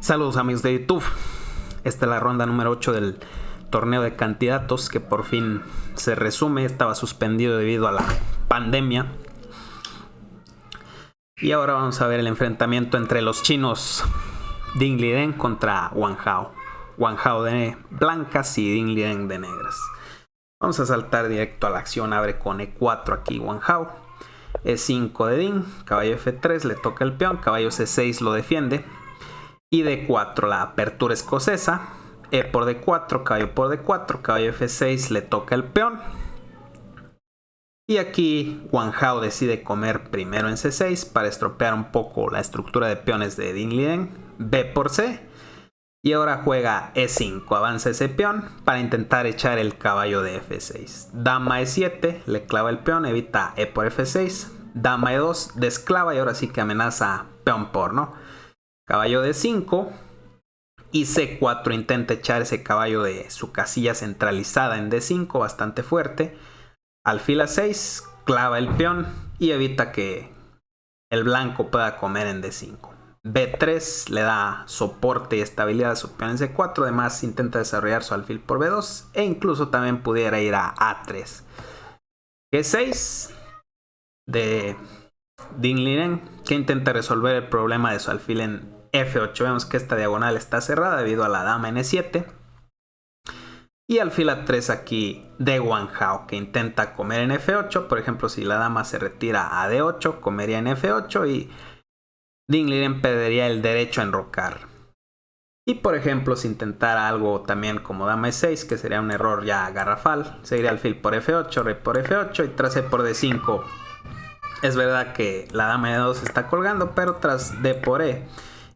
Saludos amigos de YouTube. Esta es la ronda número 8 del torneo de candidatos que por fin se resume. Estaba suspendido debido a la pandemia. Y ahora vamos a ver el enfrentamiento entre los chinos Ding Liren contra Wang Hao. Wang Hao de blancas y Ding Liren de negras. Vamos a saltar directo a la acción. Abre con E4 aquí Wang Hao. E5 de Ding. Caballo F3 le toca el peón. Caballo C6 lo defiende. Y D4 la apertura escocesa. E por D4, caballo por D4, caballo F6 le toca el peón. Y aquí Wang Hao decide comer primero en C6 para estropear un poco la estructura de peones de Ding Liren. B por C. Y ahora juega E5, avanza ese peón para intentar echar el caballo de F6. Dama E7, le clava el peón, evita E por F6. Dama E2, desclava y ahora sí que amenaza peón por, ¿no? Caballo D5 y C4 intenta echar ese caballo de su casilla centralizada en D5, bastante fuerte. Alfil A6, clava el peón y evita que el blanco pueda comer en D5. B3 le da soporte y estabilidad a su peón en C4, además intenta desarrollar su alfil por B2 e incluso también pudiera ir a A3. G6 de Ding Liren, que intenta resolver el problema de su alfil en F8. Vemos que esta diagonal está cerrada debido a la dama N7. Y alfil A3 aquí de Wang Hao, que intenta comer en F8. Por ejemplo, si la dama se retira a D8, comería en F8 y Ding Liren perdería el derecho a enrocar. Y por ejemplo, si intentara algo también como dama E6, que sería un error ya garrafal, seguiría alfil por F8, rey por F8 y tras E por D5. Es verdad que la dama E2 está colgando, pero tras D por E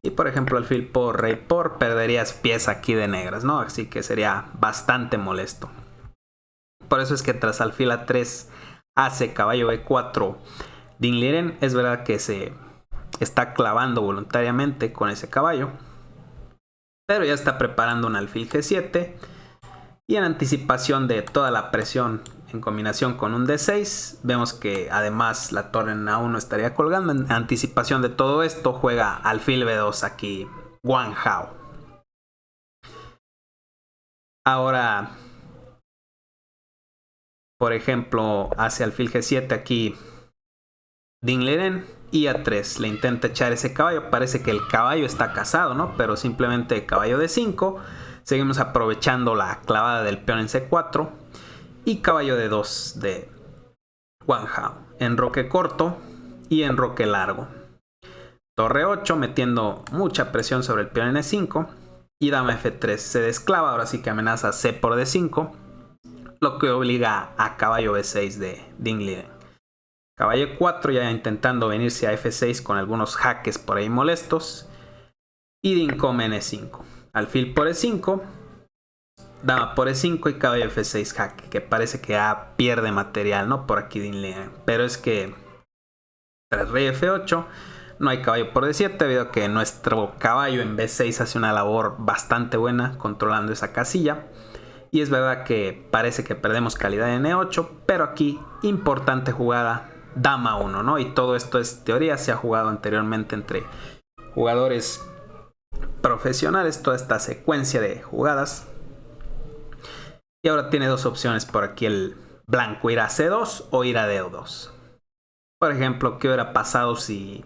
y por ejemplo alfil por rey por, perderías pieza aquí de negras, ¿no? Así que sería bastante molesto. Por eso es que tras alfil A3 hace caballo E4 Ding Liren. Es verdad que se está clavando voluntariamente con ese caballo, pero ya está preparando un alfil G7 y en anticipación de toda la presión en combinación con un D6, vemos que además la torre en A1 estaría colgando. En anticipación de todo esto juega alfil B2 aquí Wang Hao. Ahora, por ejemplo, hace alfil G7 aquí Ding Liren y A3 le intenta echar ese caballo. Parece que el caballo está casado, ¿no? Pero simplemente caballo D5. Seguimos aprovechando la clavada del peón en C4 y caballo D2 de Wang Hao. Enroque corto y enroque largo. Torre 8 metiendo mucha presión sobre el peón en E5 y dama F3 se desclava. Ahora sí que amenaza C por D5, lo que obliga a caballo B6 de Ding Liren. Caballo 4 ya intentando venirse a F6 con algunos jaques por ahí molestos. Y Ding come en E5. Alfil por E5. Dama por E5 y caballo F6 jaque. Que parece que ya pierde material, ¿no? Por aquí Ding Liren. Pero es que tras rey F8 no hay caballo por D7. Debido a que nuestro caballo en B6 hace una labor bastante buena controlando esa casilla. Y es verdad que parece que perdemos calidad en E8. Pero aquí importante jugada. Dama 1, ¿no? Y todo esto es teoría, se ha jugado anteriormente entre jugadores profesionales, toda esta secuencia de jugadas. Y ahora tiene dos opciones por aquí el blanco, ir a C2 o ir a D2. Por ejemplo, ¿qué hubiera pasado si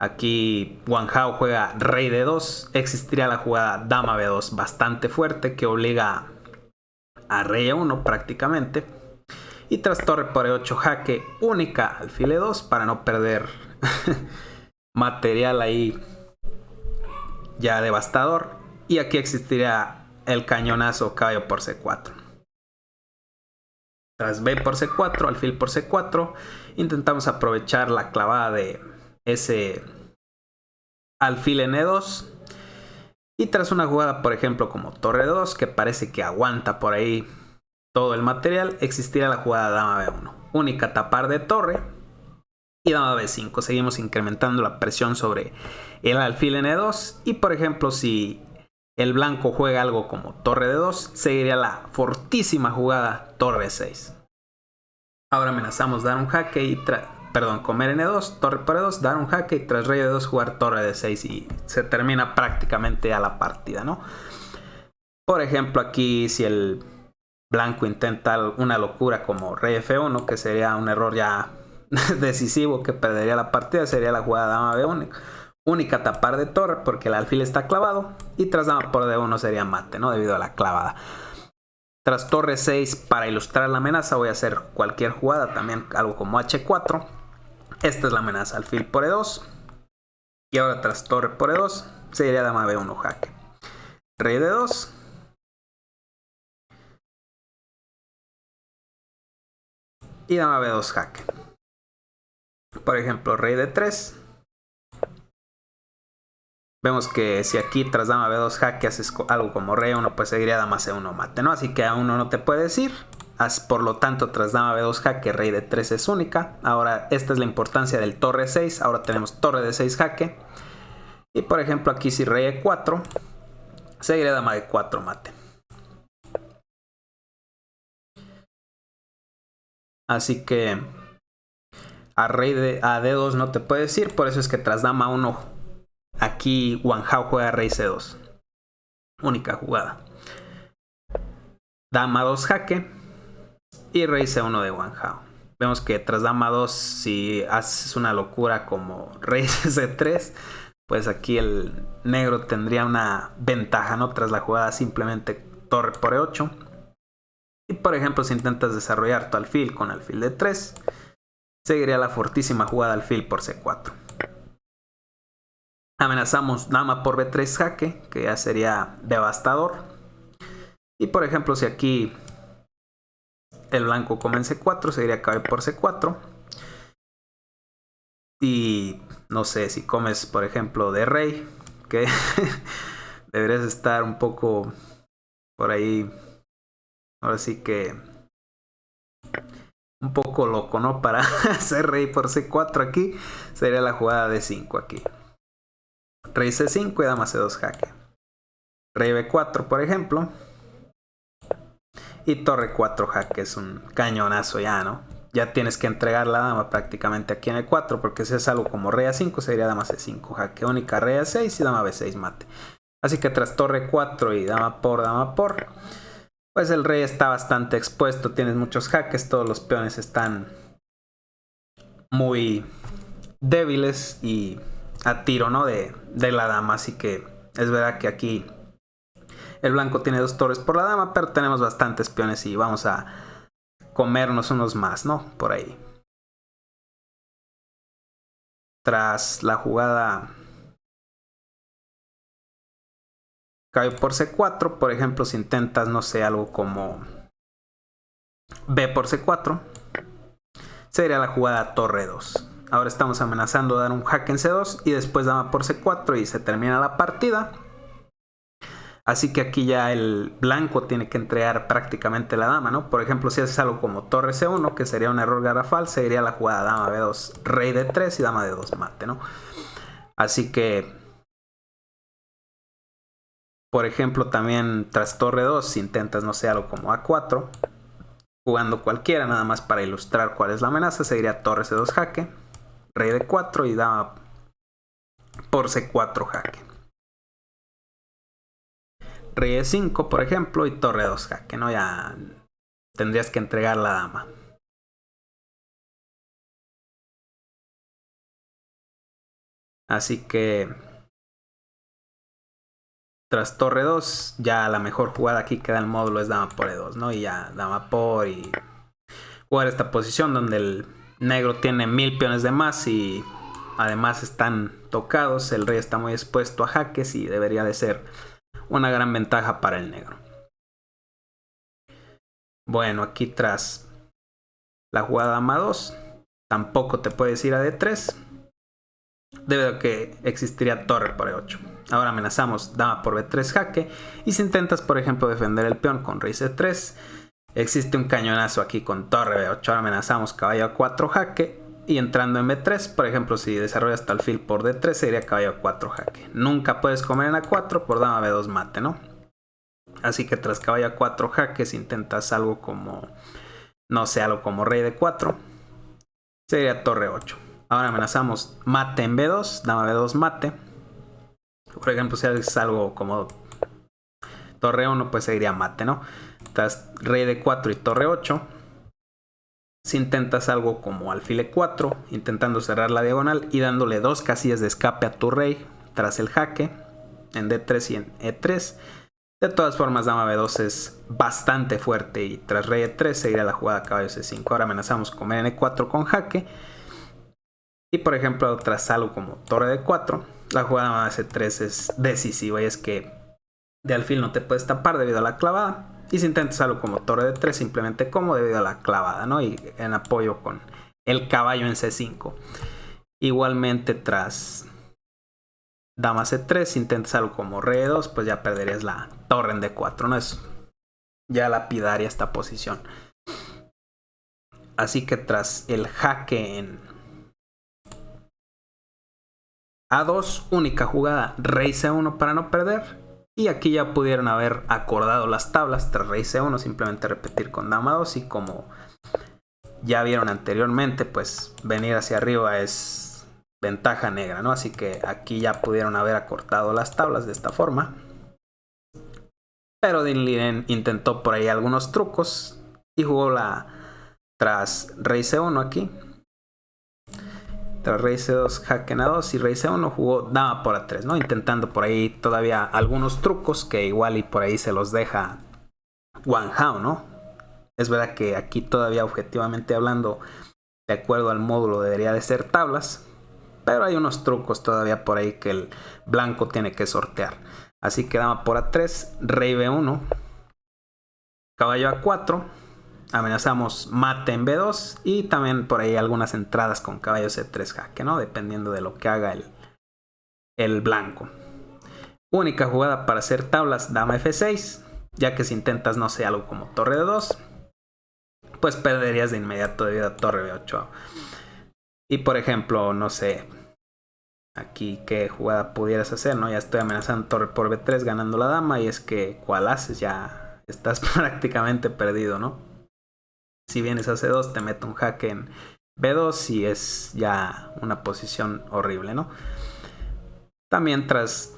aquí Wang Hao juega rey D2? Existiría la jugada dama B2 bastante fuerte que obliga a rey A1 prácticamente. Y tras torre por E8 jaque única alfil E2 para no perder material ahí ya devastador. Y aquí existiría el cañonazo caballo por C4. Tras B por C4, alfil por C4, intentamos aprovechar la clavada de ese alfil en E2. Y tras una jugada, por ejemplo, como torre 2, que parece que aguanta por ahí todo el material, existirá la jugada dama B1. Única tapar de torre y dama B5. Seguimos incrementando la presión sobre el alfil en E2. Y por ejemplo, si el blanco juega algo como torre D2, seguiría la fortísima jugada torre 6. Ahora amenazamos dar un jaque y comer N2, torre por E2, dar un jaque y tras rey D2 jugar torre D6 y se termina prácticamente a la partida, ¿no? Por ejemplo, aquí si el blanco intenta una locura como rey F1, que sería un error ya decisivo que perdería la partida, sería la jugada dama B1. Única tapar de torre porque el alfil está clavado y tras dama por D1 sería mate, ¿no? Debido a la clavada. Tras torre 6, para ilustrar la amenaza, voy a hacer cualquier jugada, también algo como H4. Esta es la amenaza, alfil por E2. Y ahora tras torre por E2, sería dama B1 jaque. Rey D2. Y dama B2 jaque. Por ejemplo, rey D3. Vemos que si aquí tras dama B2 jaque haces algo como rey 1, pues seguiría dama C1 mate, ¿no? Así que a uno no te puedes ir. Por lo tanto, tras dama B2 jaque, rey D3 es única. Ahora, esta es la importancia del torre 6. Ahora tenemos torre D6 jaque. Y por ejemplo, aquí si rey E4, seguiría dama D4 mate. Así que a D2 no te puedes ir. Por eso es que tras dama 1, aquí Wang Hao juega rey C2. Única jugada. Dama 2 jaque. Y rey C1 de Wang Hao. Vemos que tras dama 2, si haces una locura como rey C3, pues aquí el negro tendría una ventaja, ¿no? Tras la jugada simplemente torre por E8. Y por ejemplo, si intentas desarrollar tu alfil con alfil D3, seguiría la fortísima jugada alfil por C4. Amenazamos dama por B3 jaque, que ya sería devastador. Y por ejemplo, si aquí el blanco come en C4, seguiría caballo por C4. Y no sé, si comes por ejemplo de rey, que deberías estar un poco por ahí, ahora sí que un poco loco, ¿no? Para hacer rey por C4 aquí, sería la jugada de 5 aquí. Rey C5 y dama C2 jaque. Rey B4 por ejemplo. Y torre 4 jaque, es un cañonazo ya, ¿no? Ya tienes que entregar la dama prácticamente aquí en el 4, porque si es algo como rey A5 sería dama C5 jaque única, rey A6 y dama B6 mate. Así que tras torre 4 y dama por, pues el rey está bastante expuesto, tienes muchos jaques, todos los peones están muy débiles y a tiro, ¿no? de la dama, así que es verdad que aquí el blanco tiene 2 torres por la dama, pero tenemos bastantes peones y vamos a comernos unos más, ¿no? Por ahí. Tras la jugada caballo por C4, por ejemplo, si intentas, no sé, algo como B por C4, sería la jugada torre 2. Ahora estamos amenazando dar un jaque en C2 y después dama por C4 y se termina la partida. Así que aquí ya el blanco tiene que entregar prácticamente la dama, ¿no? Por ejemplo, si haces algo como torre C1, que sería un error garrafal, sería la jugada dama B2, rey D3 y dama D2 mate, ¿no? Así que, por ejemplo, también tras torre 2, si intentas, no sé, algo como A4, jugando cualquiera, nada más para ilustrar cuál es la amenaza, seguiría torre C2 jaque, rey D4 y dama por C4 jaque. Rey E5, por ejemplo, y torre 2 jaque, ¿no? Ya tendrías que entregar la dama. Así que tras torre 2, ya la mejor jugada aquí que da el módulo es dama por E2, ¿no? Y ya dama por y jugar esta posición donde el negro tiene 1000 peones de más y además están tocados. El rey está muy expuesto a jaques y debería de ser una gran ventaja para el negro. Bueno, aquí tras la jugada dama 2, tampoco te puedes ir a D3, debido a que existiría torre por E8. Ahora amenazamos dama por B3 jaque, y si intentas, por ejemplo, defender el peón con rey C3, existe un cañonazo aquí con torre B8. Ahora amenazamos caballo A4 jaque, y entrando en B3, por ejemplo, si desarrollas tu alfil por D3, sería caballo A4 jaque. Nunca puedes comer en A4 por dama B2 mate, ¿no? Así que tras caballo A4 jaque, si intentas algo como, no sé, algo como rey D4, sería torre 8. Ahora amenazamos mate en B2, dama B2 mate. Por ejemplo, si haces algo como torre 1, pues seguiría mate, ¿no? Tras rey D4 y torre 8. Si intentas algo como alfil E4, intentando cerrar la diagonal y dándole 2 casillas de escape a tu rey tras el jaque en D3 y en E3. De todas formas, dama B2 es bastante fuerte y tras rey E3 seguirá la jugada caballo C5. Ahora amenazamos con N4 con jaque. Y por ejemplo, tras algo como torre D4, la jugada dama C3 es decisiva y es que de alfil no te puedes tapar debido a la clavada. Y si intentas algo como torre D3, simplemente como debido a la clavada, ¿no? Y en apoyo con el caballo en C5. Igualmente tras dama C3, si intentas algo como rey E2, pues ya perderías la torre en D4, ¿no? Es ya lapidaria esta posición. Así que tras el jaque en A2, única jugada, rey C1 para no perder. Y aquí ya pudieron haber acordado las tablas tras rey C1, simplemente repetir con dama 2 y como ya vieron anteriormente, pues venir hacia arriba es ventaja negra, ¿no? Así que aquí ya pudieron haber acortado las tablas de esta forma. Pero Ding Liren intentó por ahí algunos trucos y jugó tras rey C1 aquí. Tras rey C2 jaque en A2 y rey C1 jugó dama por A3, ¿no? Intentando por ahí todavía algunos trucos que igual y por ahí se los deja Wang Hao, ¿no? Es verdad que aquí todavía objetivamente hablando, de acuerdo al módulo debería de ser tablas, pero hay unos trucos todavía por ahí que el blanco tiene que sortear. Así que dama por A3, rey B1, caballo A4. Amenazamos mate en B2 y también por ahí algunas entradas con caballo C3 jaque, ¿no? Dependiendo de lo que haga el blanco. Única jugada para hacer tablas, dama F6, ya que si intentas, no sé, algo como torre D2, pues perderías de inmediato debido a torre B8. Y por ejemplo, no sé, aquí qué jugada pudieras hacer, ¿no? Ya estoy amenazando torre por B3 ganando la dama y es que cual haces ya estás prácticamente perdido, ¿no? Si vienes a C2 te mete un jaque en B2 y es ya una posición horrible, ¿no? También tras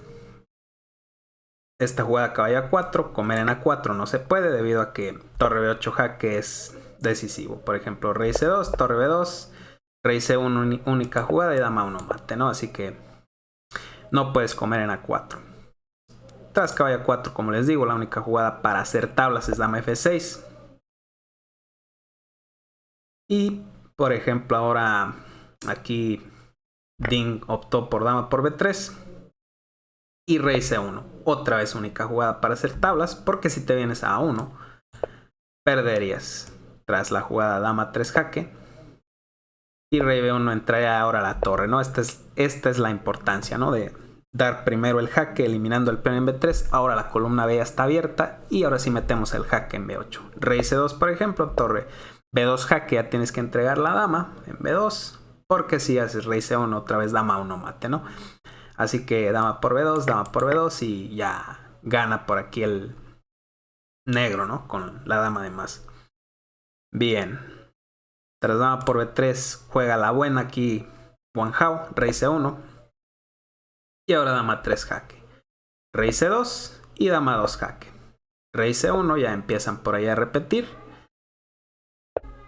esta jugada caballo A4, comer en A4 no se puede debido a que torre B8 jaque es decisivo. Por ejemplo, rey C2, torre B2, rey C1 única jugada y dama 1 mate, ¿no? Así que no puedes comer en A4. Tras caballo A4, como les digo, la única jugada para hacer tablas es dama F6. Y por ejemplo ahora aquí Ding optó por dama por B3 y rey C1. Otra vez única jugada para hacer tablas porque si te vienes a A1 perderías. Tras la jugada dama 3 jaque y rey B1 entraría ahora a la torre, ¿no? Esta es la importancia, ¿no? De dar primero el jaque eliminando el peón en B3. Ahora la columna B ya está abierta y ahora sí metemos el jaque en B8. Rey C2 por ejemplo, torre B2 jaque, ya tienes que entregar la dama en B2, porque si haces rey C1 otra vez dama 1 mate, ¿no? Así que dama por B2 y ya gana por aquí el negro, ¿no? Con la dama de más. Bien. Tras dama por B3 juega la buena aquí Wang Hao, rey C1. Y ahora dama 3 jaque. Rey C2 y dama 2 jaque. Rey C1 ya empiezan por ahí a repetir.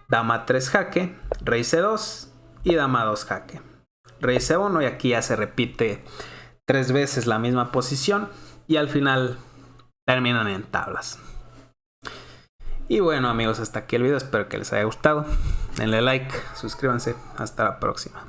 Dama 3 jaque, rey C2 y dama 2 jaque. Rey C1 y aquí ya se repite 3 veces la misma posición y al final terminan en tablas. Y bueno amigos, hasta aquí el video, espero que les haya gustado. Denle like, suscríbanse, hasta la próxima.